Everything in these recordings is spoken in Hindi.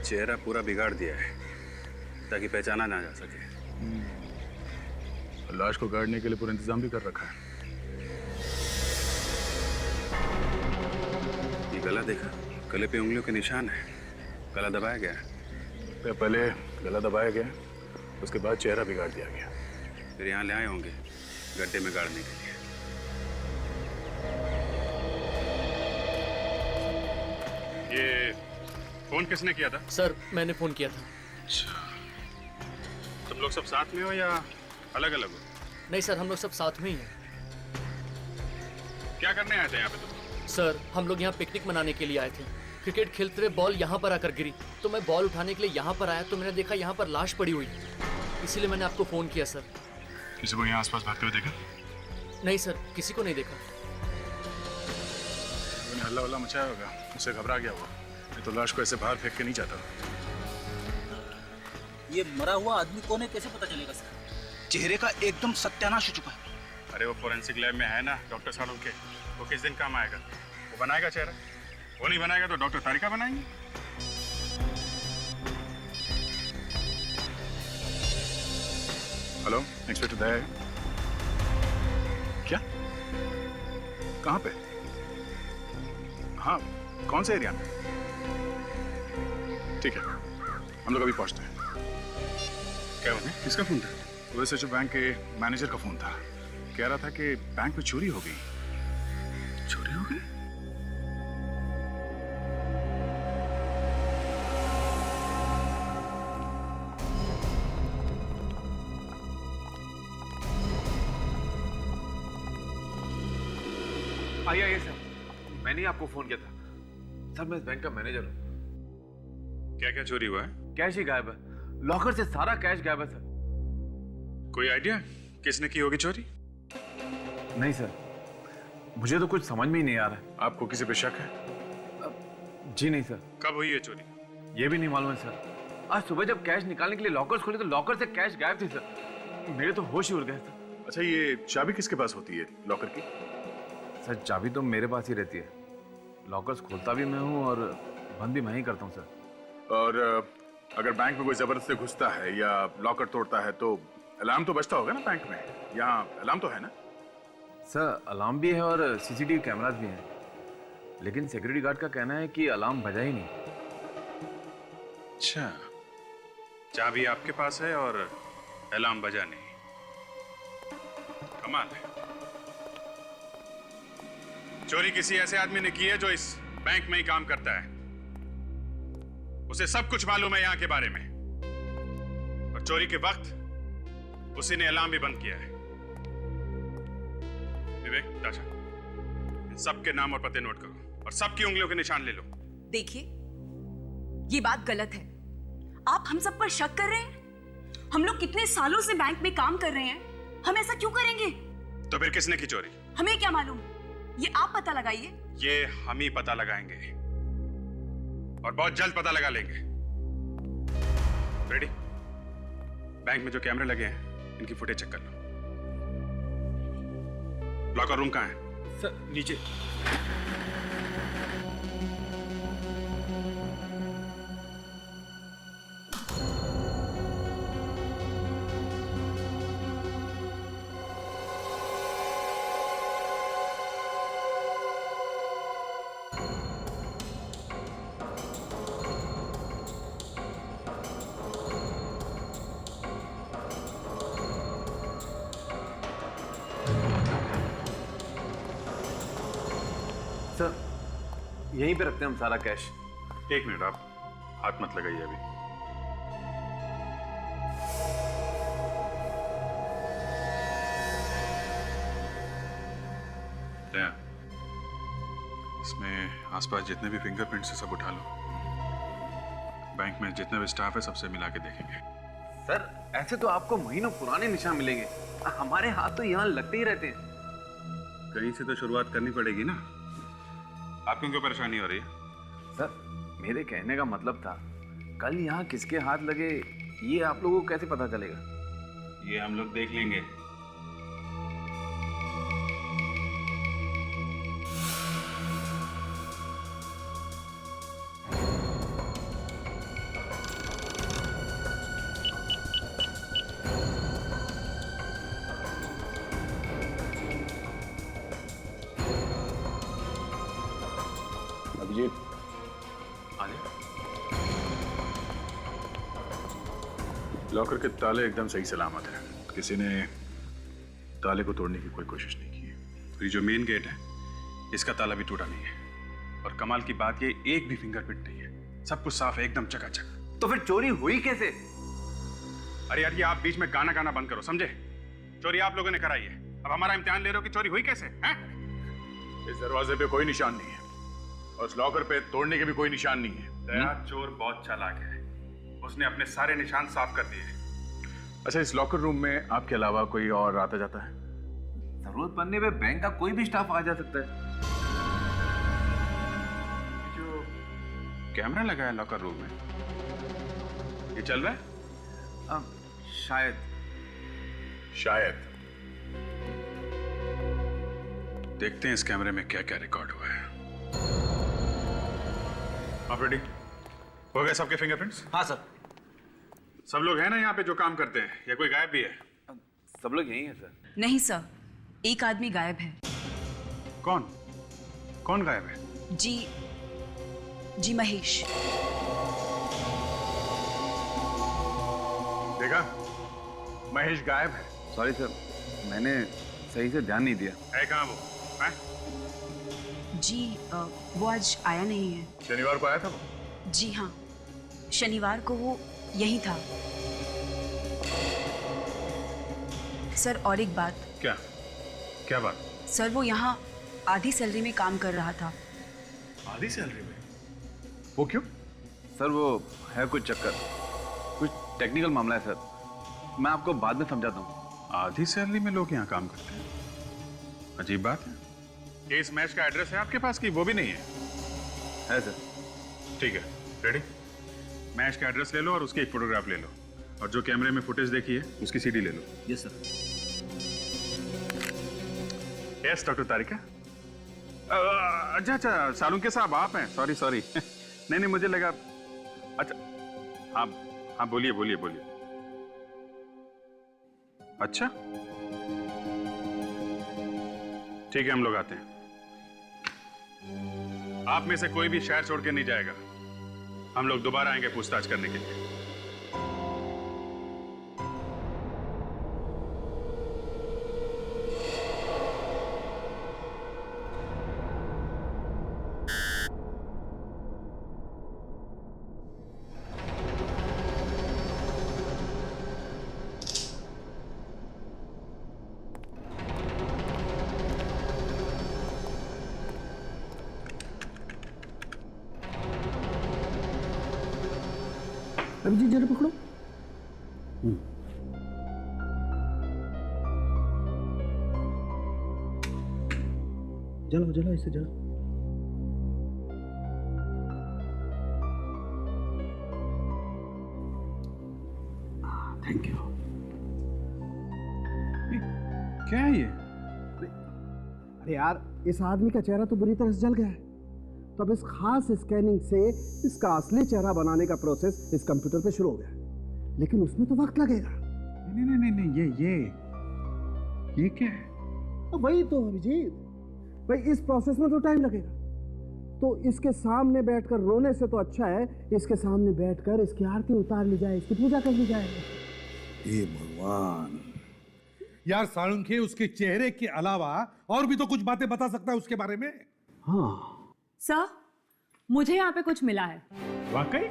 चेहरा पूरा बिगाड़ दिया है ताकि पहचाना ना जा सके। लाश को गाड़ने के लिए पूरा इंतजाम भी कर रखा है। ये गला देखा, गले पे उंगलियों के निशान है। गला दबाया गया है। पहले गला दबाया गया, उसके बाद चेहरा बिगाड़ दिया गया। फिर यहाँ ले आए होंगे गड्ढे में गाड़ने के लिए। ये फोन किसने किया था? सर मैंने फोन किया था। अच्छा, तुम लोग सब साथ में हो या अलग अलग हो? नहीं सर, हम लोग सब साथ में ही हैं। क्या करने आए थे यहाँ पे तुम? सर हम लोग यहाँ पिकनिक मनाने के लिए आए थे। क्रिकेट खेलते हुए बॉल यहाँ पर आकर गिरी तो मैं बॉल उठाने के लिए यहाँ पर आया तो मैंने देखा यहाँ पर लाश पड़ी हुई, इसीलिए मैंने आपको फोन किया सर। किसी को यहाँ आसपास भागते हुए देखा? नहीं सर, किसी को नहीं देखा। उन्हें हल्ला वल्ला मचाया होगा, उससे घबरा गया वो। मैं तो लाश को ऐसे बाहर फेंक के नहीं जाता। ये मरा हुआ आदमी कौन है, कैसे पता चलेगा सर? चेहरे का एकदम सत्यानाश हो चुका है। अरे वो फोरेंसिक लैब में है ना डॉक्टर सालों के, वो किस दिन काम आएगा? वो बनाएगा चेहरा। वो नहीं बनाएगा तो डॉक्टर तारिका बनाएंगे। हेलो, इंस्पेक्टर दया। क्या? कहाँ पे? हाँ, कौन से एरिया में? ठीक है, हम लोग अभी पहुंचते हैं। क्या हुआ? किसका फोन था? वैसे जो बैंक के मैनेजर का फोन था, कह रहा था कि बैंक में चोरी हो गई। चोरी हो गई? आइए सर, मैंने ही आपको फोन किया था। सर मैं इस बैंक का मैनेजर हूँ। क्या क्या चोरी हुआ है? कैश ही गायब है, लॉकर से सारा कैश गायब है सर। कोई आइडिया किसने की होगी चोरी? नहीं सर, मुझे तो कुछ समझ में ही नहीं आ रहा है। आपको किसी पे शक है? जी नहीं सर। कब हुई है चोरी? ये भी नहीं मालूम है सर। आज सुबह जब कैश निकालने के लिए लॉकर्स खोले तो लॉकर से कैश गायब थी सर। मेरे तो होश ही उड़ गए सर। अच्छा, ये चाबी किसके पास होती है लॉकर की? सर चाबी तो मेरे पास ही रहती है। लॉकर्स खोलता भी मैं हूँ और बंद भी मैं ही करता हूँ सर। और अगर बैंक में कोई जबरदस्ती घुसता है या लॉकर तोड़ता है तो अलार्म तो बजता होगा ना बैंक में? यहाँ अलार्म तो है ना? सर अलार्म भी है और सीसीटीवी कैमरास भी हैं, लेकिन सिक्योरिटी गार्ड का कहना है कि अलार्म बजा ही नहीं। अच्छा, चाबी आपके पास है और अलार्म बजा नहीं। कमाल है। चोरी किसी ऐसे आदमी ने की है जो इस बैंक में ही काम करता है। उसे सब कुछ मालूम है यहाँ के बारे में, और चोरी के वक्त उसी ने अलार्म भी बंद किया है। विवेक, ताशा, इन सबके नाम और पते नोट करो और सबकी उंगलियों के निशान ले लो। देखिए, ये बात गलत है। आप हम सब पर शक कर रहे हैं। हम लोग कितने सालों से बैंक में काम कर रहे हैं, हम ऐसा क्यों करेंगे? तो फिर किसने की चोरी? हमें क्या मालूम, ये आप पता लगाइए। ये हम ही पता लगाएंगे और बहुत जल्द पता लगा लेंगे। रेडी? बैंक में जो कैमरे लगे हैं इनकी फुटेज चेक कर लो। लॉकर रूम कहाँ है? सर नीचे। सर यहीं पे रखते हैं हम सारा कैश। एक मिनट, आप हाथ मत लगाइए अभी। दया, इसमें आसपास जितने भी फिंगरप्रिंट्स है सब उठा लो। बैंक में जितने भी स्टाफ है सबसे मिला के देखेंगे। सर ऐसे तो आपको महीनों पुराने निशान मिलेंगे, हमारे हाथ तो यहाँ लगते ही रहते हैं। कहीं से तो शुरुआत करनी पड़ेगी ना। आपको क्यों परेशानी हो रही है? सर मेरे कहने का मतलब था, कल यहाँ किसके हाथ लगे ये आप लोगों को कैसे पता चलेगा? ये हम लोग देख लेंगे। लॉकर के ताले एकदम सही सलामत हैं। किसी ने ताले को तोड़ने की कोई कोशिश नहीं की है। ये जो मेन गेट है इसका ताला भी टूटा नहीं है, और कमाल की बात ये एक भी फिंगरप्रिंट नहीं है, सब कुछ साफ है, एकदम चकाचक। तो फिर चोरी हुई कैसे? अरे यार, ये आप बीच में गाना गाना बंद करो, समझे? चोरी आप लोगों ने कराई है, अब हमारा इम्तिहान ले रहे हो कि चोरी हुई कैसे हैं? इस दरवाजे पे कोई निशान नहीं है और इस लॉकर पे तोड़ने के भी कोई निशान नहीं है। दया चोर बहुत चालाक है, उसने अपने सारे निशान साफ कर दिए। अच्छा, इस लॉकर रूम में आपके अलावा कोई और आता जाता है? जरूरत पड़ने पे बैंक का कोई भी स्टाफ आ जा सकता है। जो कैमरा लगा है लॉकर रूम में, ये चल रहा है? शायद। शायद। देखते हैं इस कैमरे में क्या क्या रिकॉर्ड हुआ है। आप रेडी हो गए? सबके फिंगरप्रिंट्स? हाँ सर। सब लोग हैं ना यहाँ पे जो काम करते हैं, या कोई गायब भी है? सब लोग यही हैं सर। नहीं सर, एक आदमी गायब है। कौन? कौन गायब है? जी महेश। देखा, महेश गायब है। सॉरी सर, मैंने सही से ध्यान नहीं दिया। है कहाँ वो? हैं? जी वो आज आया नहीं है। शनिवार को आया था वो? जी हाँ, शनिवार को वो यही था। सर और एक बात। क्या? क्या बात? सर वो यहाँ आधी सैलरी में काम कर रहा था। आधी सैलरी में? वो क्यों? सर वो है कुछ चक्कर, कुछ टेक्निकल मामला है सर, मैं आपको बाद में समझाता हूँ। आधी सैलरी में लोग यहाँ काम करते हैं, अजीब बात है। ये इस मैच का एड्रेस है आपके पास कि वो भी नहीं है? है सर। ठीक है, रेडी? मैच का एड्रेस ले लो और उसकी एक फोटोग्राफ ले लो, और जो कैमरे में फुटेज देखी है उसकी सीडी ले लो। Yes sir. Yes doctor Tarika. अच्छा, सालुंके साहब आप हैं? सॉरी नहीं, मुझे लगा। अच्छा, हाँ बोलिए। अच्छा, ठीक है, हम लोग आते हैं। आप में से कोई भी शहर छोड़ के नहीं जाएगा, हम लोग दोबारा आएंगे पूछताछ करने के लिए। अभिजीत जरा पकड़ो। जलाओ इसे जलाओ। Thank you. क्या है ये? अरे यार, इस आदमी का चेहरा तो बुरी तरह से जल गया है, तो अब इस खास स्कैनिंग से इसका असली चेहरा बनाने का प्रोसेस इस कंप्यूटर पे शुरू हो गया, लेकिन उसमें तो वक्त लगेगा। नहीं, ये क्या है? वही तो अभिजीत भाई, इस प्रोसेस में तो टाइम लगेगा। तो इसके सामने बैठकर रोने से तो अच्छा है इसके सामने बैठकर इसकी आरती उतार ली जाए, इसकी पूजा कर ली जाए। हे भगवान। यार साळुंखे उसके चेहरे के अलावा और भी तो कुछ बातें बता सकता है उसके बारे में। हाँ सर, मुझे यहाँ पे कुछ मिला है। वाकई?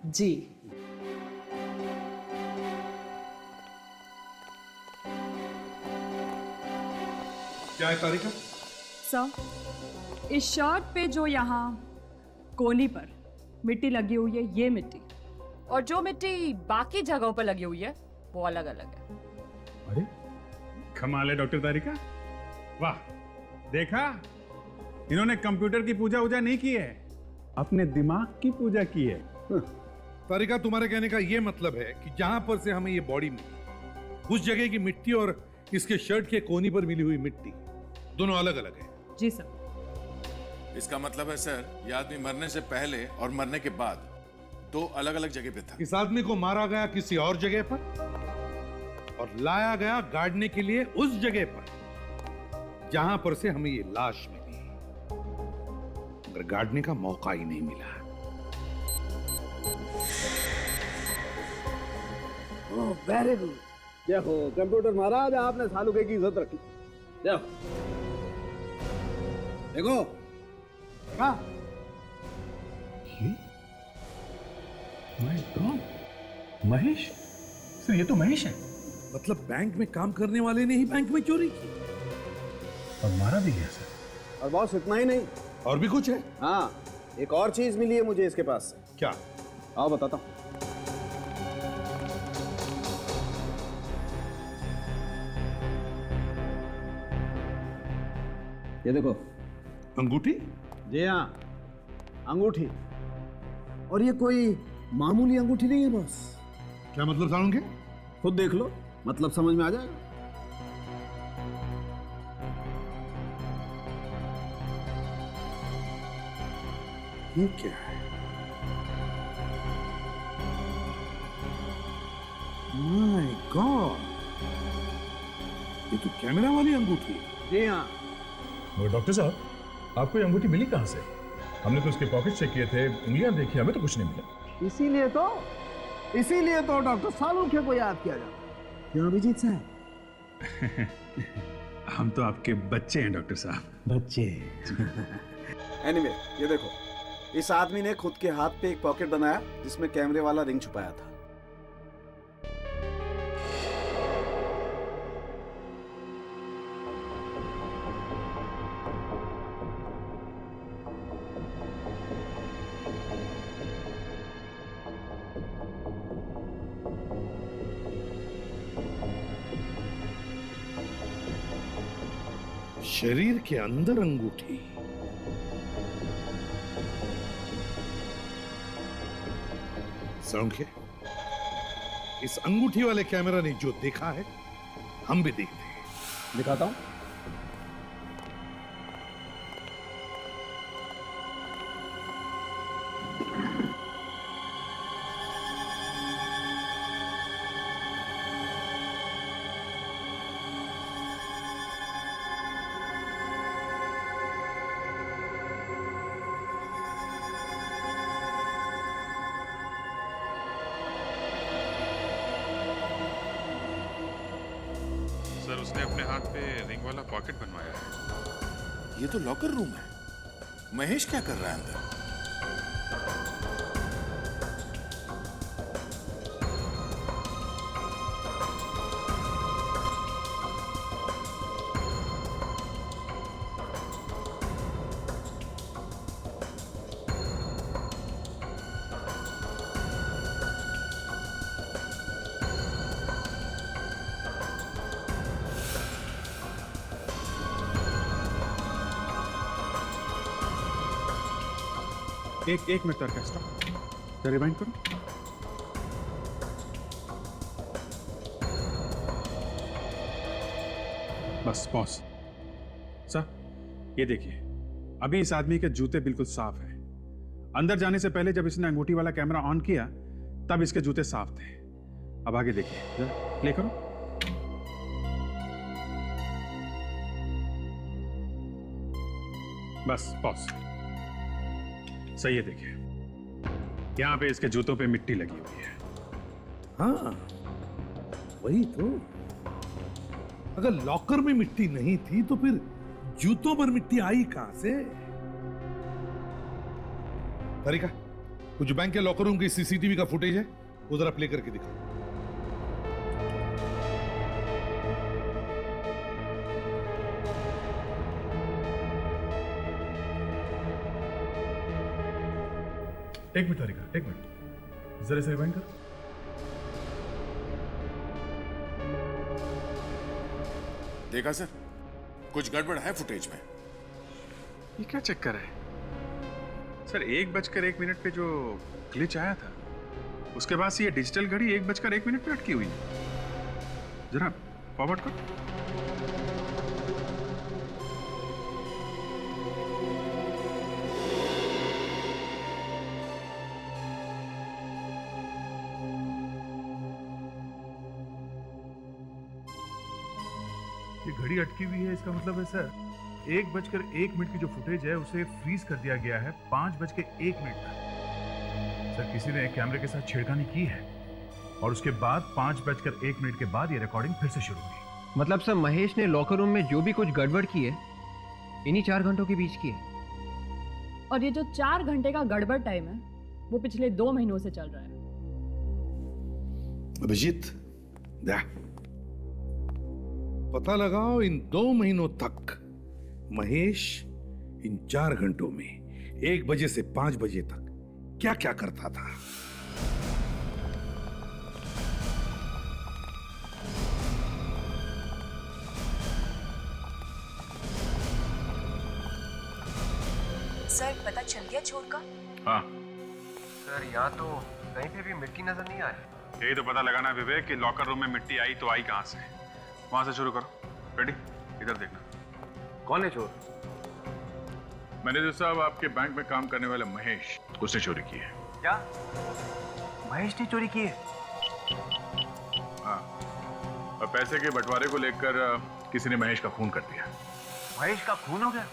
जी। क्या है तारिका? सर, इस शर्ट पे जो यहाँ कोनी पर मिट्टी लगी हुई है, ये मिट्टी, और जो मिट्टी बाकी जगहों पर लगी हुई है वो अलग अलग है। अरे कमाल है डॉक्टर तारिका, वाह! देखा, इन्होंने कंप्यूटर की पूजा वूजा नहीं की है, अपने दिमाग की पूजा की है। तारिका, तुम्हारे कहने का ये मतलब है कि जहां पर से हमें ये बॉडी मिली, उस जगह की मिट्टी और इसके शर्ट के कोनी पर मिली हुई मिट्टी दोनों अलग अलग है। जी सर। इसका मतलब है सर, ये आदमी मरने से पहले और मरने के बाद दो अलग अलग जगह पे था। इस आदमी को मारा गया किसी और जगह पर और लाया गया गाड़ने के लिए उस जगह पर जहां पर से हमें ये लाश मिली, मगर गाड़ने का मौका ही नहीं मिला। Oh very good. देखो कंप्यूटर महाराज, आपने सालुके की इज्जत रखी। देखो देखो हाँ, माय गॉड, महेश सर, ये तो महेश है। मतलब बैंक में काम करने वाले ने ही बैंक में चोरी की और मारा भी गया सर। और बॉस इतना ही नहीं, और भी कुछ है? हाँ एक और चीज मिली है मुझे इसके पास से। क्या? आओ बताता हूँ। ये देखो अंगूठी। जी हाँ अंगूठी, और ये कोई मामूली अंगूठी नहीं है बॉस। क्या मतलब सालुके? खुद देख लो, मतलब समझ में आ जाएगा। ये क्या है? माय गॉड, ये तो कैमरा वाली अंगूठी है। जी हाँ। वो डॉक्टर साहब, आपको ये अंगूठी मिली कहाँ से? हमने तो उसके पॉकेट चेक किए थे, उंगलियां देखी, हमें तो कुछ नहीं मिला। इसीलिए तो डॉक्टर सालुके को याद किया जाता। क्यों अभिजीत साहब? हम तो आपके बच्चे हैं डॉक्टर साहब। बच्चे। एनीवे ये देखो, इस आदमी ने खुद के हाथ पे एक पॉकेट बनाया जिसमें कैमरे वाला रिंग छुपाया था। शरीर के अंदर अंगूठी। सालुके, इस अंगूठी वाले कैमरा ने जो देखा है हम भी देखते हैं। दिखाता हूं। सर उसने अपने हाथ पे रिंग वाला पॉकेट बनवाया है। ये तो लॉकर रूम है। महेश क्या कर रहा है अंदर? एक मिनट ऑर्केस्ट्रा, रिवाइंड करो। बस पॉज। सर ये देखिए, अभी इस आदमी के जूते बिल्कुल साफ हैं। अंदर जाने से पहले जब इसने अंगूठी वाला कैमरा ऑन किया तब इसके जूते साफ थे। अब आगे देखिए, जरा प्ले करो। बस पॉज। सही है, देखिए यहां पे इसके जूतों पे मिट्टी लगी हुई है। हाँ वही तो, अगर लॉकर में मिट्टी नहीं थी तो फिर जूतों पर मिट्टी आई कहां से? तारिका, कुछ बैंक के लॉकर रूम की सीसीटीवी का फुटेज है, वो जरा प्ले करके दिखा। एक मिनट तारिका, एक मिनट, जरा से रिवाइंड कर। देखा सर, कुछ गड़बड़ है फुटेज में। ये क्या चक्कर है सर? 1:01 पे जो ग्लिच आया था उसके बाद से ये डिजिटल घड़ी 1:01 पे अटकी हुई है। जरा फॉरवर्ड करो। ये घड़ी अटकी हुई है, इसका मतलब है सर 1:01 की जो फुटेज है उसे फ्रीज कर दिया गया है 5:01 तक। सर किसी ने कैमरे के साथ छेड़खानी की है। और उसके बाद 5:01 के बाद ये रिकॉर्डिंग फिर से शुरू हुई। मतलब सर महेश ने लॉकर रूम में जो भी कुछ गड़बड़ की है इन्हीं 4 घंटों के बीच की है। और ये जो 4 घंटे का गड़बड़ टाइम है वो पिछले 2 महीनों से चल रहा है। अभिजीत, पता लगाओ इन 2 महीनों तक महेश इन 4 घंटों में 1 बजे से 5 बजे तक क्या क्या करता था। सर पता चल गया चोर का? हाँ, सर यहाँ तो कहीं पे भी मिट्टी नजर नहीं आ रही। यही तो पता लगाना है विवेक कि लॉकर रूम में मिट्टी आई तो आई कहां से। वहां से शुरू करो। रेडी? इधर देखना। कौन है चोर? मैनेजर साहब, आपके बैंक में काम करने वाला महेश, उसने चोरी की है। क्या महेश ने चोरी की है? हाँ, और पैसे के बंटवारे को लेकर किसी ने महेश का खून कर दिया। महेश का खून हो गया?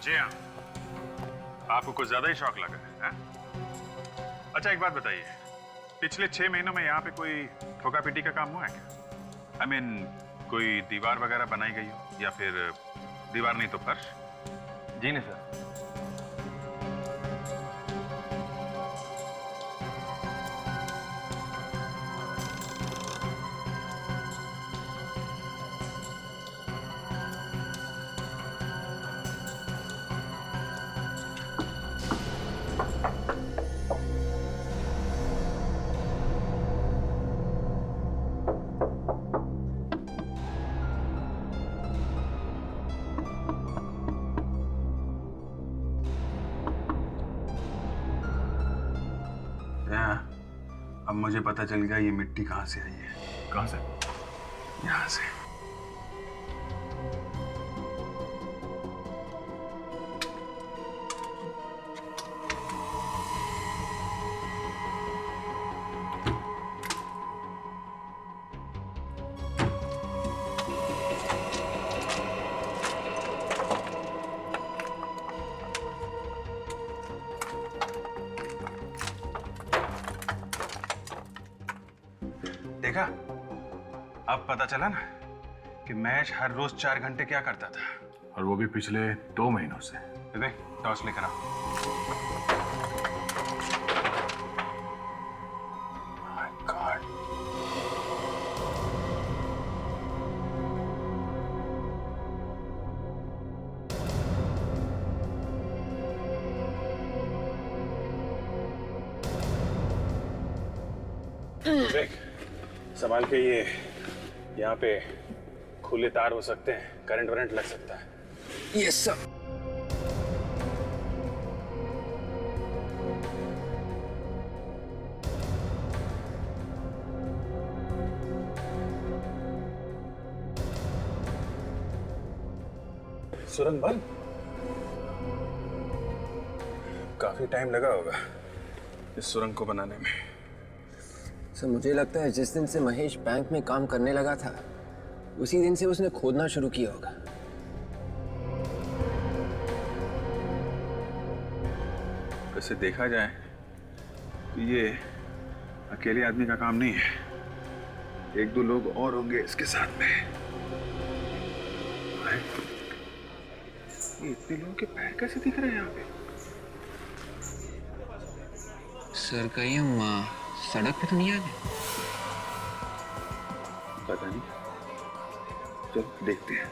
जी हाँ। आपको कुछ ज्यादा ही शौक लगा है? अच्छा एक बात बताइए, पिछले 6 महीनों में यहाँ पे कोई ठोका पीटी का काम हुआ है क्या? I mean, कोई दीवार वगैरह बनाई गई हो या फिर दीवार नहीं तो फर्श? जी नहीं सर। अब मुझे पता चल गया ये मिट्टी कहाँ से आई है। कहाँ से? यहाँ से। देखा, अब पता चला ना कि महेश हर रोज 4 घंटे क्या करता था, और वो भी पिछले 2 महीनों से। विवेक, टॉर्च लेकर आओ। My God. विवेक, संभाल के, ये यहाँ पे खुले तार हो सकते हैं, करंट वरंट लग सकता है। Yes sir. सुरंग बंद? काफी टाइम लगा होगा इस सुरंग को बनाने में। सर मुझे लगता है जिस दिन से महेश बैंक में काम करने लगा था उसी दिन से उसने खोदना शुरू किया होगा। वैसे देखा जाए तो ये अकेले आदमी का काम नहीं है, 1-2 लोग और होंगे इसके साथ में। ये इतने लोगों के पैर कैसे दिख रहे हैं यहाँ पे? सर कहीं हम सड़क पे तो नहीं आ गए? पता नहीं, चलो देखते हैं।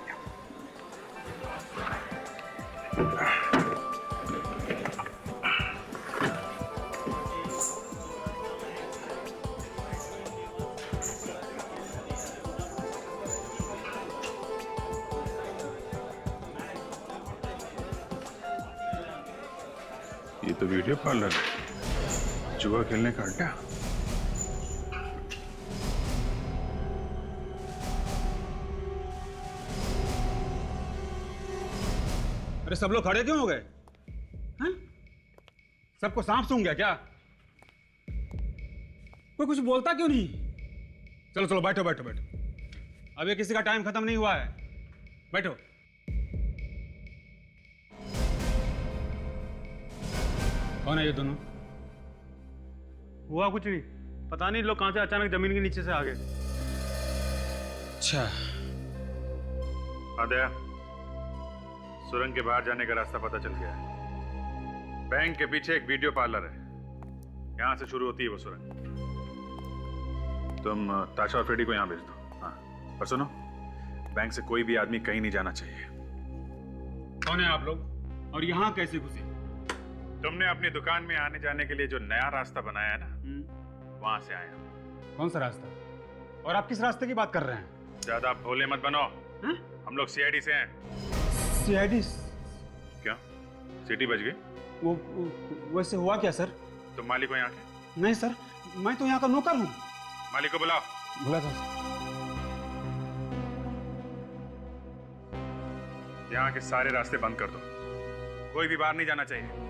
ये तो वीडियो पार्लर है, जुआ खेलने का अड्डा। अरे सब लोग खड़े क्यों हो गए? हैं? सबको सांप सूंघ गया क्या? कोई कुछ बोलता क्यों नहीं? चलो चलो बैठो बैठो बैठो, अभी किसी का टाइम खत्म नहीं हुआ है, बैठो। कौन है ये दोनों? हुआ कुछ भी, पता नहीं लोग कहां से अचानक जमीन के नीचे से आ गए। अच्छा, आदया, सुरंग के बाहर जाने का रास्ता पता चल गया है। बैंक के पीछे एक वीडियो पार्लर है, यहां से शुरू होती है वो सुरंग। तुम ताशा और फ्रेडी को यहां भेज दो। हाँ, पर सुनो, बैंक से कोई भी आदमी कहीं नहीं जाना चाहिए। कौन है आप लोग और यहाँ कैसे घुसे? तुमने अपनी दुकान में आने जाने के लिए जो नया रास्ता बनाया है ना, वहां से आए हम। कौन सा रास्ता? और आप किस रास्ते की बात कर रहे हैं? ज्यादा भोले मत बनो। हम लोग सीआईडी से हैं। सीआईडी? क्या सिटी बच गई? वो वैसे हुआ क्या सर? तुम मालिक हो यहाँ के? नहीं सर, मैं तो यहाँ का नौकर हूँ। मालिक को बुलाओ। बुला था। यहाँ के सारे रास्ते बंद कर दो, कोई भी बाहर नहीं जाना चाहिए।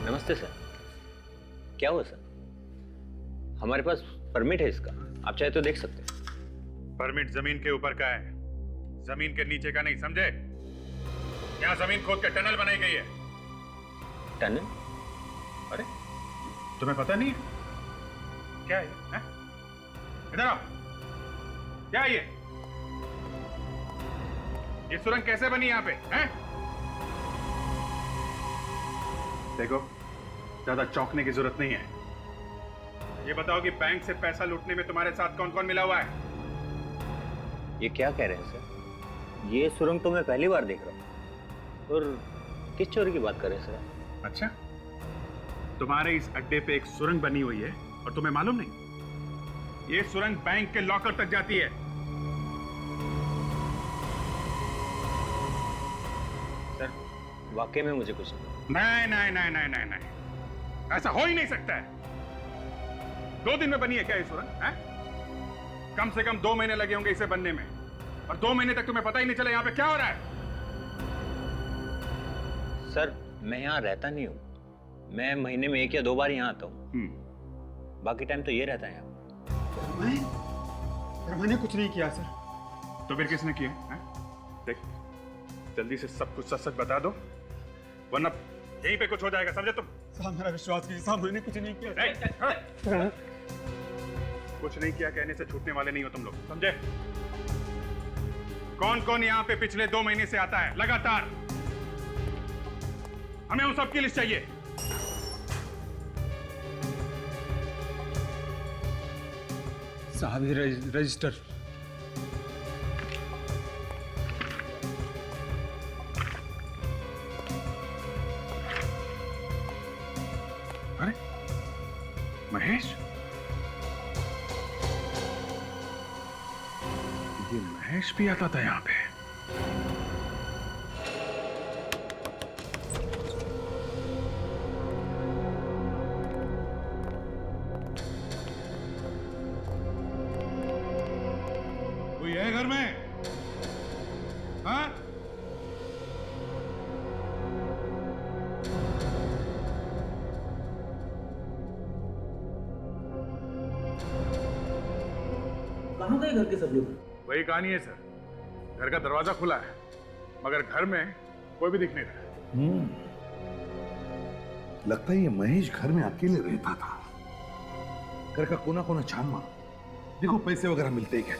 नमस्ते सर। क्या हुआ सर? हमारे पास परमिट है इसका, आप चाहे तो देख सकते हैं। परमिट जमीन के ऊपर का है, जमीन के नीचे का नहीं, समझे? यहाँ जमीन खोद के टनल बनाई गई है। टनल? अरे तुम्हें पता नहीं है? क्या है ये? इधर आओ। क्या है ये? ये सुरंग कैसे बनी यहाँ पे? हैं? देखो, ज्यादा चौंकने की जरूरत नहीं है। ये बताओ कि बैंक से पैसा लूटने में तुम्हारे साथ कौन कौन मिला हुआ है? ये क्या कह रहे हैं सर? ये सुरंग तो मैं पहली बार देख रहा हूँ। और किस चोरी की बात कर रहे हैं सर? अच्छा, तुम्हारे इस अड्डे पे एक सुरंग बनी हुई है और तुम्हें मालूम नहीं? ये सुरंग बैंक के लॉकर तक जाती है। सर, वाकई में मुझे कुछ नहीं नहीं नहीं नहीं नहीं नहीं, ऐसा हो ही नहीं सकता है। 2 दिन में बनी है क्या ये सुरंग? हैं? कम से कम 2 महीने लगे होंगे इसे बनने में, और 2 महीने तक तुम्हें पता ही नहीं चला यहाँ पे क्या हो रहा है। सर, मैं यहाँ रहता नहीं हूँ। मैं महीने में 1 या 2 बार यहाँ आता हूँ। बाकी टाइम तो ये रहता है यहाँ। मैंने कुछ नहीं किया सर। तो फिर किसने किया है? देख, जल्दी से सब कुछ सच सच बता दो, वरना यहीं पे कुछ हो जाएगा, समझे तुम? साहब मेरा विश्वास कीजिए साहब, मैंने कुछ नहीं किया। कुछ नहीं किया कहने से छूटने वाले नहीं हो तुम लोग, समझे? कौन कौन यहाँ पे पिछले 2 महीने से आता है लगातार? हमें उन सबकी लिस्ट चाहिए। साहब ये रजिस्टर। अरे महेश, ये महेश भी आता था यहाँ पे। कोई है घर में? हाँ? कहाँ गए घर के सब लोग? वही कहानी है सर, घर का दरवाजा खुला है मगर घर में कोई भी दिख नहीं रहा। लगता है ये महेश घर में अकेले रहता था। घर का कोना कोना छान मारो, देखो पैसे वगैरह मिलते ही क्या।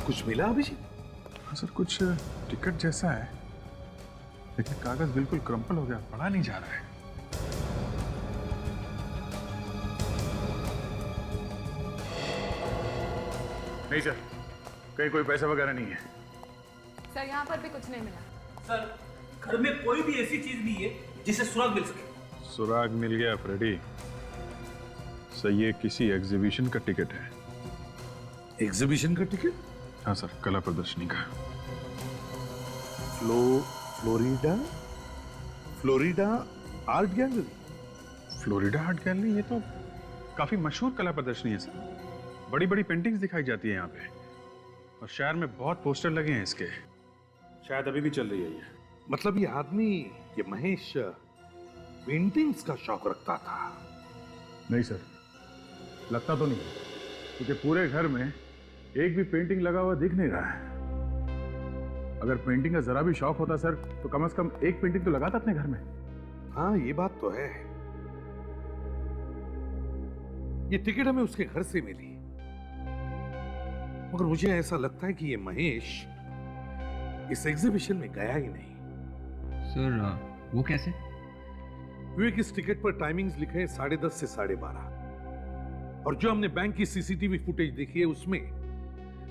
कुछ मिला अभिजीत? हाँ सर, कुछ टिकट जैसा है, लेकिन कागज बिल्कुल क्रम्पल हो गया, पढ़ा नहीं जा रहा है। नहीं सर, कहीं कोई पैसा वगैरह नहीं है। सर यहाँ पर भी कुछ नहीं मिला। सर घर में कोई भी ऐसी चीज नहीं है जिसे सुराग मिल सके। सुराग मिल गया फ्रेडी। सर ये किसी एग्जीबिशन का टिकट है। एग्जीबिशन का टिकट? हाँ सर, कला प्रदर्शनी का। Florida art gallery. Florida art gallery, ये तो काफी मशहूर कला प्रदर्शनी है सर। बड़ी बड़ी पेंटिंग्स दिखाई जाती है यहाँ पे, और शहर में बहुत पोस्टर लगे हैं इसके। शायद अभी भी चल रही है ये। मतलब ये आदमी, ये महेश, पेंटिंग्स का शौक रखता था? नहीं सर, लगता तो नहीं, क्योंकि पूरे घर में एक भी पेंटिंग लगा हुआ दिख नहीं रहा है। अगर पेंटिंग का जरा भी शौक होता सर, तो कम से कम एक पेंटिंग तो लगाता अपने घर में। हाँ ये बात तो है। ये टिकट हमें उसके घर से मिली, मगर मुझे ऐसा लगता है कि ये महेश इस एग्जीबिशन में गया ही नहीं। सर वो कैसे? विवेक, इस टिकट पर टाइमिंग्स लिखे हैं 10:30 से 12:30, और जो हमने बैंक की सीसीटीवी फुटेज देखी है उसमें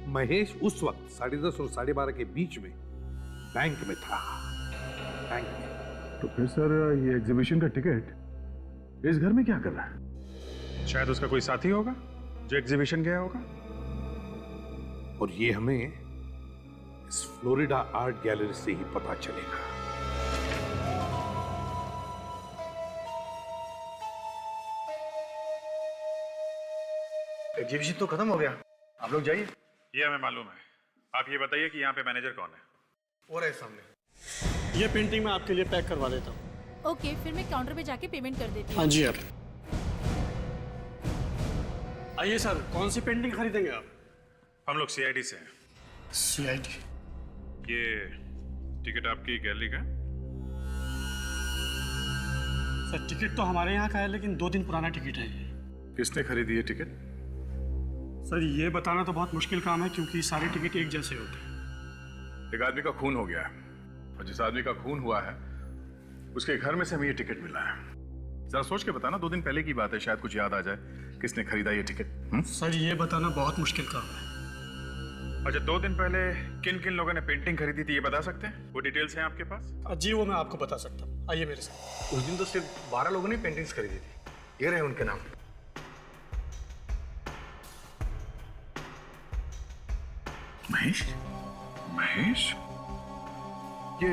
महेश उस वक्त 10:30 और 12:30 के बीच में बैंक में था। बैंक में। तो फिर सर ये एग्जीबिशन का टिकट इस घर में क्या कर रहा है? शायद उसका कोई साथी होगा जो एग्जीबिशन गया होगा। और ये हमें इस फ्लोरिडा आर्ट गैलरी से ही पता चलेगा। एग्जीबिशन तो खत्म हो गया, आप लोग जाइए। ये हमें मालूम है। आप ये बताइए कि यहाँ पे मैनेजर कौन है? वो रहे सामने। ये पेंटिंग मैं आपके लिए पैक करवा देता हूँ। ओके, फिर मैं काउंटर पे जाके पेमेंट कर देती हूँ। हाँ जी आप आइए। सर कौन सी पेंटिंग खरीदेंगे आप? हम लोग सीआईडी से हैं। सीआईडी? ये टिकट आपकी गैलरी का? सर टिकट तो हमारे यहाँ का है, लेकिन 2 दिन पुराना टिकट है ये। किसने खरीदी ये टिकट? सर ये बताना तो बहुत मुश्किल काम है, क्योंकि सारे टिकट एक जैसे होते हैं। एक आदमी का खून हो गया है, और जिस आदमी का खून हुआ है उसके घर में से हमें ये टिकट मिला है। जरा सोच के बताना, 2 दिन पहले की बात है, शायद कुछ याद आ जाए किसने खरीदा ये टिकट। सर ये बताना बहुत मुश्किल काम है। अच्छा, 2 दिन पहले किन किन लोगों ने पेंटिंग खरीदी थी ये बता सकते हैं? वो डिटेल्स हैं आपके पास? जी वो मैं आपको बता सकता हूँ, आइए मेरे साथ। उस दिन तो सिर्फ 12 लोगों ने पेंटिंग्स खरीदी थी। ये रहे उनके नाम। महेश? महेश? ये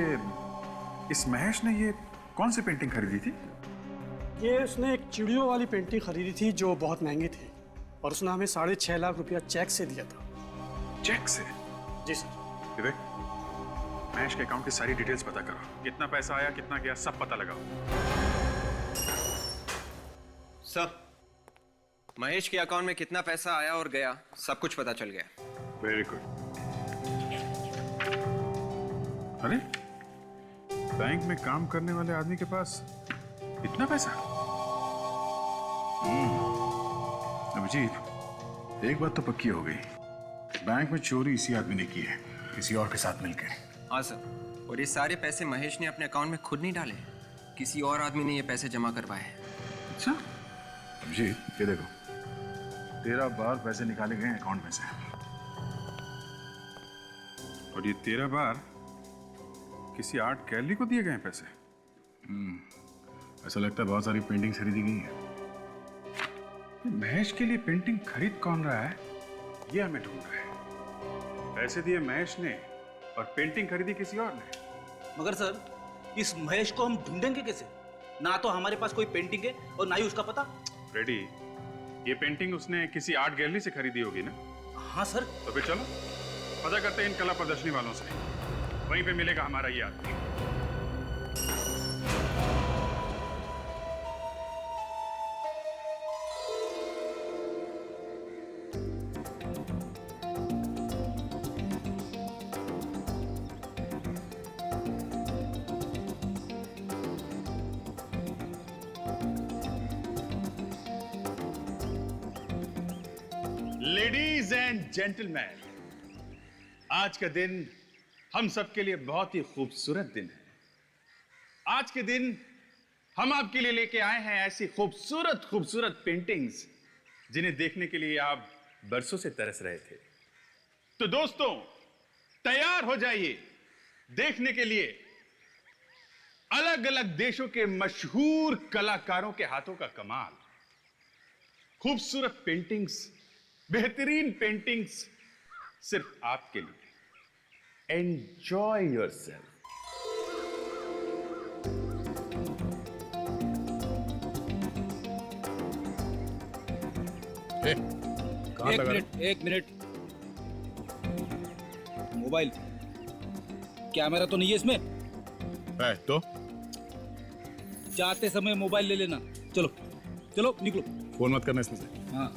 इस महेश ने ये कौन सी पेंटिंग खरीदी थी? ये उसने एक चिड़ियों वाली पेंटिंग खरीदी थी जो बहुत महंगी थी, और उसने हमें 6.5 लाख रुपया चेक से दिया था। चेक से? जी सर। विवेक, महेश के अकाउंट की सारी डिटेल्स पता करो। कितना पैसा आया, कितना गया, सब पता लगाओ। सर महेश के अकाउंट में कितना पैसा आया और गया, सब कुछ पता चल गया। Very good. अरे, बैंक में काम करने वाले आदमी के पास इतना पैसा? अभिजीत, एक बात तो पक्की हो गई, बैंक में चोरी इसी आदमी ने की है, किसी और के साथ मिलकर। हाँ सर, और ये सारे पैसे महेश ने अपने अकाउंट में खुद नहीं डाले, किसी और आदमी ने ये पैसे जमा करवाए हैं। अच्छा अभिजीत, ये देखो, 13 बार पैसे निकाले गए अकाउंट में से, और ये 13 बार किसी आर्ट गैलरी को दिए गए पैसे। ऐसा लगता है बहुत सारी पेंटिंग खरीदी गई है। महेश के लिए पेंटिंग खरीद कौन रहा है, ये हमें ढूंढ रहा है। पैसे दिए महेश ने और पेंटिंग खरीदी किसी और ने। मगर सर, इस महेश को हम ढूंढेंगे कैसे? ना तो हमारे पास कोई पेंटिंग है और ना ही उसका पता। रेडी, ये पेंटिंग उसने किसी आर्ट गैलरी से खरीदी होगी ना? हाँ सर। तो फिर चलो पता करते हैं इन कला प्रदर्शनी वालों से, वहीं पे मिलेगा हमारा ये आदमी। लेडीज एंड जेंटलमैन, आज का दिन हम सबके लिए बहुत ही खूबसूरत दिन है। आज के दिन हम आपके लिए लेके आए हैं ऐसी खूबसूरत खूबसूरत पेंटिंग्स जिन्हें देखने के लिए आप बरसों से तरस रहे थे। तो दोस्तों, तैयार हो जाइए, देखने के लिए अलग अलग देशों के मशहूर कलाकारों के हाथों का कमाल, खूबसूरत पेंटिंग्स, बेहतरीन पेंटिंग्स सिर्फ आपके लिए। Enjoy yourself. एक मिनट मोबाइल कैमरा तो नहीं है इसमें? है तो जाते समय मोबाइल ले लेना। चलो चलो निकलो। फोन मत करना इसमें से। हाँ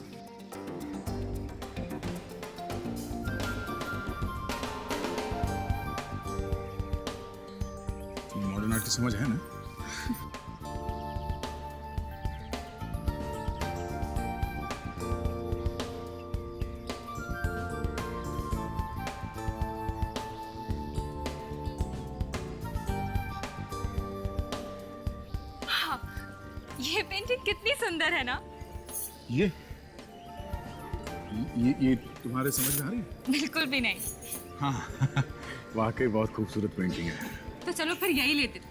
मॉडर्न आर्ट की समझ है ना? ये पेंटिंग कितनी सुंदर है ना? ये तुम्हारे समझ में आ रही है? बिल्कुल भी नहीं। हाँ वाकई बहुत खूबसूरत पेंटिंग है। तो चलो फिर यही लेते।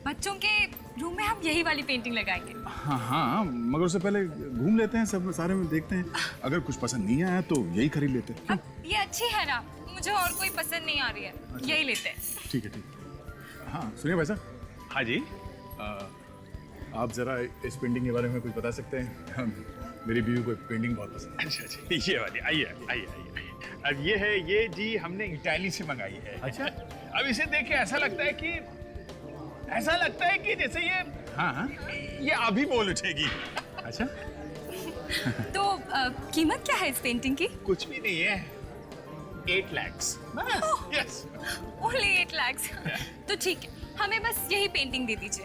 बच्चों के रूम में हम यही वाली पेंटिंग लगाएंगे। हाँ हाँ, मगर उससे पहले घूम लेते हैं, सब सारे में देखते हैं। अगर कुछ पसंद नहीं आया तो यही खरीद लेते हैं। ये अच्छी है ना, मुझे और कोई पसंद नहीं आ रही है। यही लेते हैं। ठीक है ठीक है। हाँ सुनिए भाई साहब। हाँ जी। आप जरा इस पेंटिंग के बारे में कुछ बता सकते हैं? मेरी बीवी को पेंटिंग बहुत पसंद है। अच्छा अच्छा, ये वाली। आइए आइए आइए। अब ये है, ये जी हमने इटाली से मंगाई है। अच्छा। अब इसे देख के ऐसा लगता है कि जैसे ये हाँ ये अभी बोल उठेगी। अच्छा। तो कीमत क्या है इस पेंटिंग की? कुछ भी नहीं है, 8 लाख। यस। ओनली 8 लाख। तो ठीक है, हमें बस यही पेंटिंग दे दीजिए।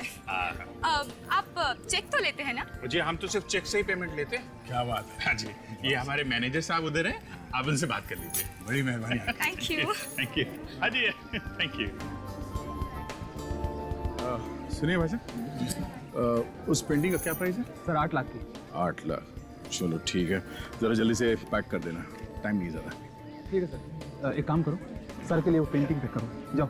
आप चेक तो लेते हैं ना? जी हम तो सिर्फ चेक से ही पेमेंट लेते हैं। क्या बात है। हाँ जी, ये हमारे मैनेजर साहब उधर हैं, आप उनसे बात कर लीजिए। बड़ी मेहरबानी। Thank you. Thank you. हाँ जी थैंक यू। सुनिए भाई साहब, उस पेंटिंग का क्या प्राइस है? सर 8 लाख की। 8 लाख, चलो ठीक है, जरा जल्दी से पैक कर देना, टाइम नहीं ज़्यादा। ठीक है सर। एक काम करो, सर के लिए वो पेंटिंग पैक करो, जाओ।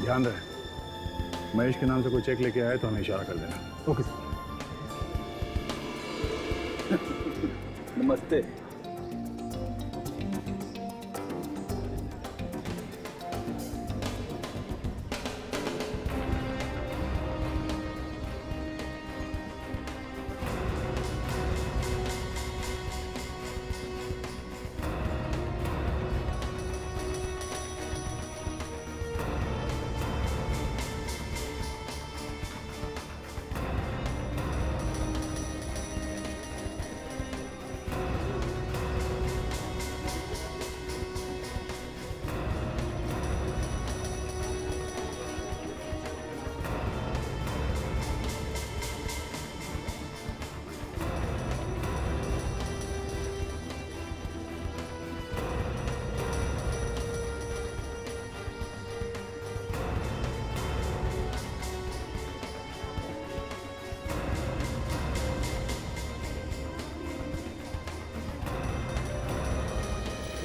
ध्यान रहे, महेश के नाम से कोई चेक लेके आए तो हमें इशारा कर देना। Okay sir. नमस्ते।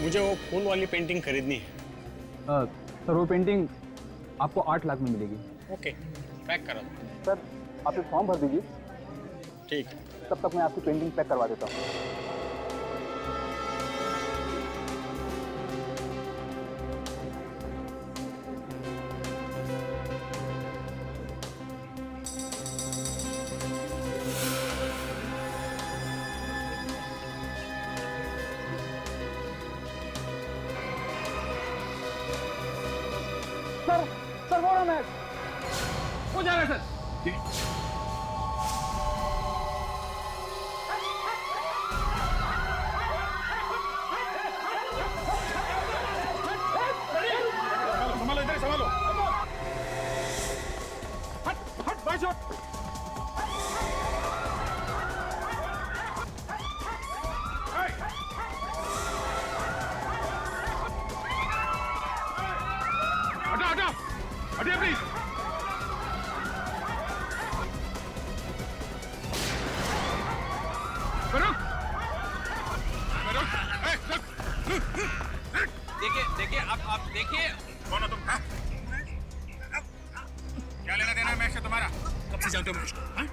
मुझे वो फूल वाली पेंटिंग खरीदनी है। सर वो पेंटिंग आपको 8 लाख में मिलेगी। ओके, पैक करा दो। सर आप एक फॉर्म भर दीजिए। ठीक है। तब तक मैं आपकी पेंटिंग पैक करवा देता हूँ। सर वो रहा, हो जाएगा सर। संभालो, इधर संभालो। हट हट भाई साहब। हटा हटा, हटिए प्लीज। कैसे जानते हो महेश को? हाँ?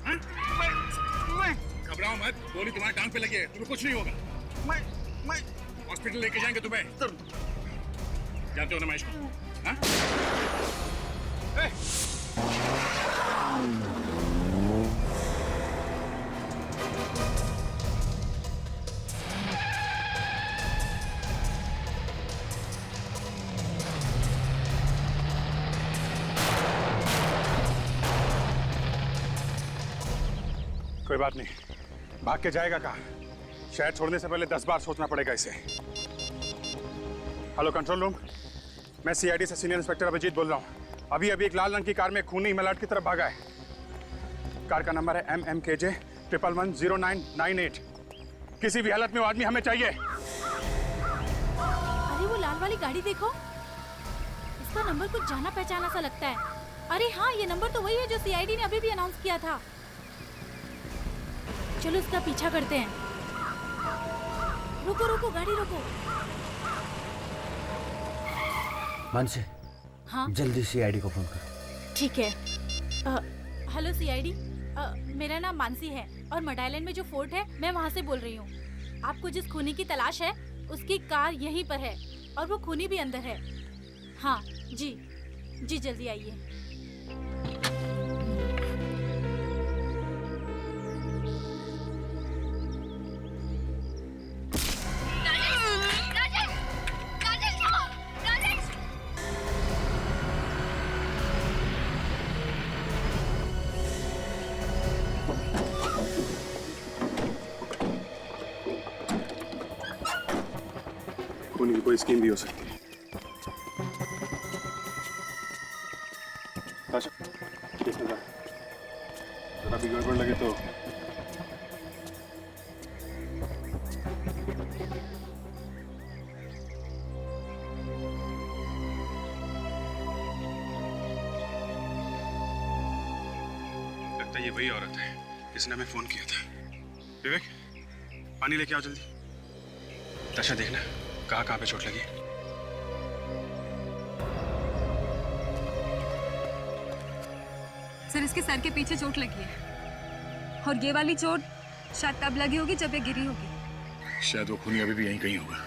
हाँ? घबराओ मत, गोली तुम्हारी टांग पे लगी है, तुम्हें कुछ नहीं होगा। मैं हॉस्पिटल लेके जाएंगे तुम्हें। जानते हो ना महेश को? हाँ? कोई बात नहीं, भाग के जाएगा कहाँ? शहर छोड़ने से पहले 10 बार सोचना पड़ेगा इसे। हेलो कंट्रोल रूम, मैं सीआईडी से सीनियर इंस्पेक्टर अभिजीत बोल रहा हूँ। अभी एक लाल रंग की कार में खूनी मलाट की तरफ भागा है। कार का नंबर है MMKJ 110998। किसी भी हालत में वो आदमी हमें चाहिए। अरे वो लाल वाली गाड़ी देखो, इसका नंबर कुछ जाना पहचाना सा लगता है। अरे हाँ, ये नंबर तो वही है जो सीआईडी ने अभी भी अनाउंस किया था। चलो इसका पीछा करते हैं। रुको रुको, गाड़ी रुको। मानसी, हाँ जल्दी सीआईडी को फोन करो। ठीक है। हेलो सीआईडी, मेरा नाम मानसी है और मड आइलैंड में जो फोर्ट है मैं वहाँ से बोल रही हूँ। आपको जिस खूनी की तलाश है उसकी कार यहीं पर है और वो खूनी भी अंदर है। हाँ जी जी, जल्दी आइए। खूनी की कोई स्कीम भी हो सकती है। अच्छा, किसने कहा? जरा भी गड़बड़ लगे तो लगता है ये वही औरत है जिसने हमें फोन किया था। विवेक, पानी लेके आओ जल्दी। तशा देखना कहाँ पे चोट लगी। सर, इसके सर के पीछे चोट लगी है और ये वाली चोट शायद तब लगी होगी जब ये गिरी होगी। शायद वो खूनी अभी भी यहीं कहीं होगा।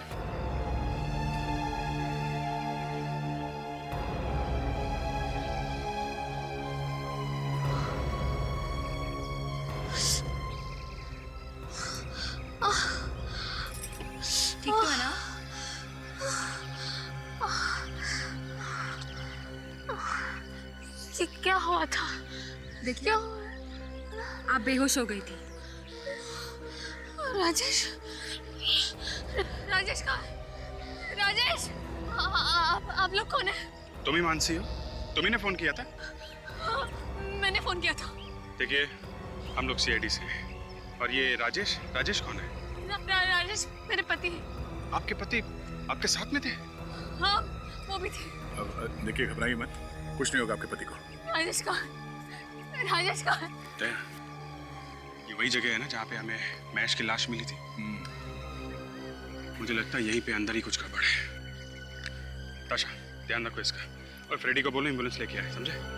ठीक तो है ना? ये क्या हुआ था? देखिए, आप बेहोश हो गई थी। राजेश, राजेश कहाँ है? राजेश, आप लोग कौन है? तुम ही मानसी हो? तुम्ही ने फोन किया था? हाँ, मैंने फोन किया था। देखिए, हम लोग सीआईडी से हैं। और ये राजेश, राजेश कौन है? राजेश मेरे पति हैं। आपके पति आपके साथ में थे? हाँ, वो भी थे। अब देखिए, घबराइए मत, कुछ नहीं होगा आपके पति को। राजेश कहाँ? राजेश कहाँ है? ये वही जगह है ना जहाँ पे हमें महेश की लाश मिली थी। मुझे लगता है यहीं पे अंदर ही कुछ गड़बड़ है। ताशा, ध्यान रखो इसका, और फ्रेडी को बोलो एम्बुलेंस लेके आए, समझे?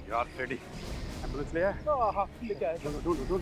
यार फ्रेडी, एम्बुलेंस ले आए? हाँ, लेके आए। ढूंढो।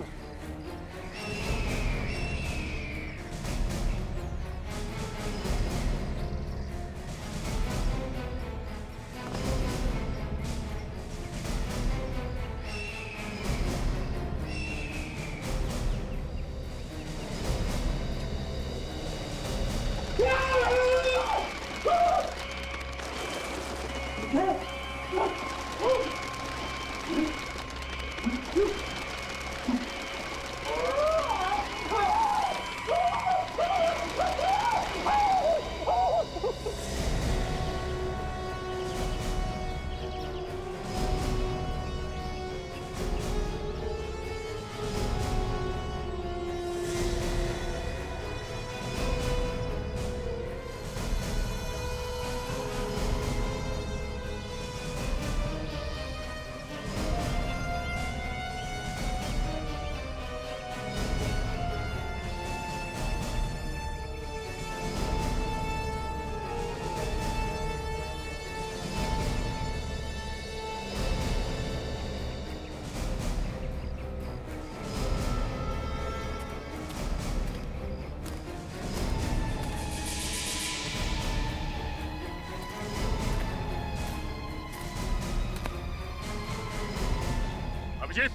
अभिजीत,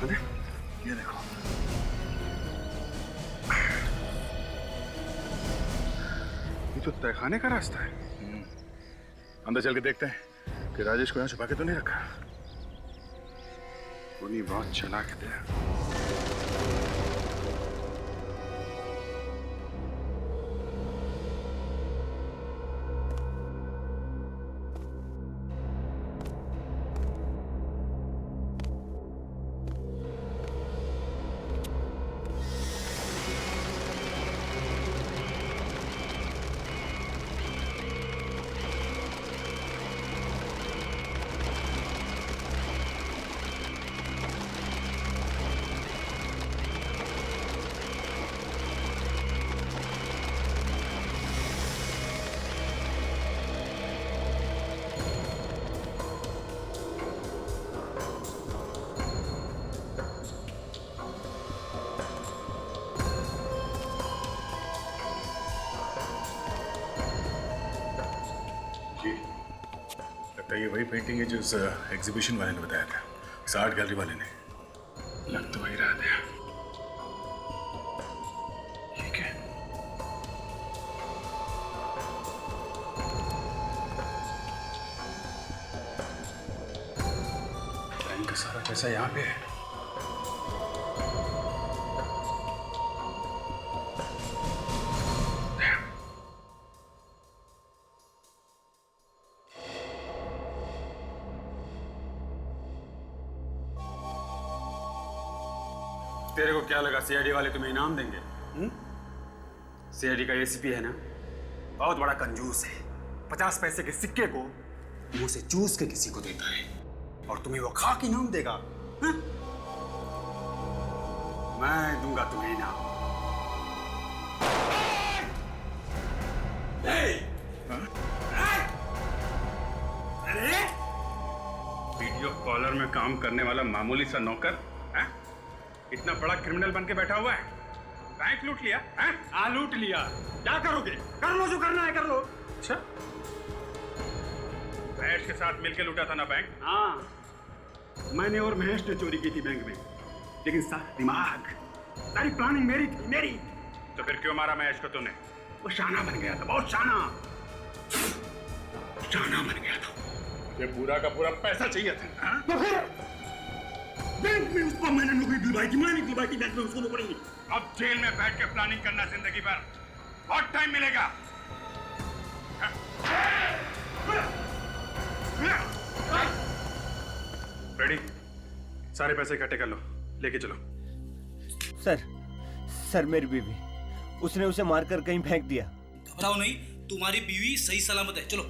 अरे ये देखो, ये तो तहखाने का रास्ता है। अंदर चल के देखते हैं कि राजेश को यहाँ छुपा के तो नहीं रखा। उन्हीं बहुत चालाक थे। ये वही पेंटिंग है जो उस एग्जीबिशन वाले ने बताया था, उस आर्ट गैलरी वाले ने। लग तो वही रहा था। ठीक है, बैंक का सारा पैसा यहाँ पे है। तेरे को क्या लगा सीआईडी वाले तुम्हें इनाम देंगे? सीआईडी का एसीपी है ना, बहुत बड़ा कंजूस है। 50 पैसे के सिक्के को मुंह से चूस के किसी को देता है और तुम्हें वो खाक इनाम देगा। हा? मैं दूंगा तुम्हें इनाम। वीडियो कॉलर में काम करने वाला मामूली सा नौकर इतना बड़ा क्रिमिनल बन के बैठा हुआ है। बैंक लूट लिया है? हाँ लूट लिया। क्या करोगे? कर लो जो करना है कर लो। अच्छा, महेश के साथ मिलके लूटा था ना बैंक? हाँ, मैंने और महेश ने चोरी की थी बैंक में, लेकिन सारा दिमाग, सारी प्लानिंग मेरी थी, मेरी। तो फिर क्यों मारा महेश को तूने? वो शाना बन गया था, बहुत शाना बन गया था। ये पूरा का पूरा पैसा चाहिए था। तो फिर बैंक में उसको मैंने नौकरी दिलवाई थी, मैंने दिलवाई थी बैंक में उसको नौकरी। अब जेल में बैठ के प्लानिंग करना जिंदगी भर, बहुत टाइम मिलेगा। रेडी, सारे पैसे इकट्ठे कर लो, लेके चलो। सर मेरी बीवी, उसने उसे मारकर कहीं फेंक दिया। घबराओ नहीं, तुम्हारी बीवी सही सलामत है। चलो।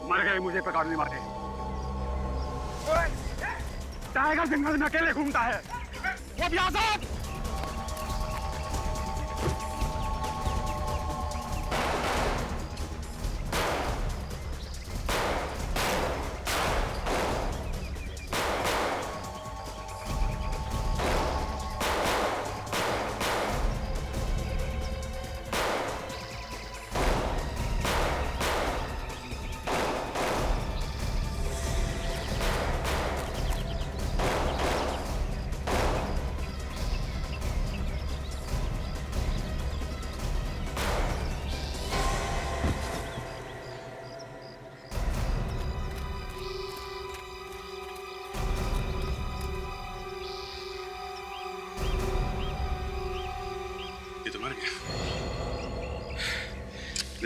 मर गए, मुझे पकड़ने वाले। टाइगर जंगल में अकेले घूमता है, वो भी आजाद।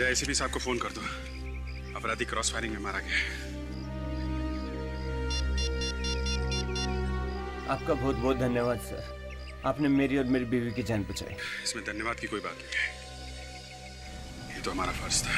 एसीपी साहब को फोन कर दो, अपराधी क्रॉस फायरिंग में मारा गया है। आपका बहुत बहुत धन्यवाद सर, आपने मेरी और मेरी बीवी की जान बचाई। इसमें धन्यवाद की कोई बात नहीं है, ये तो हमारा फर्ज था।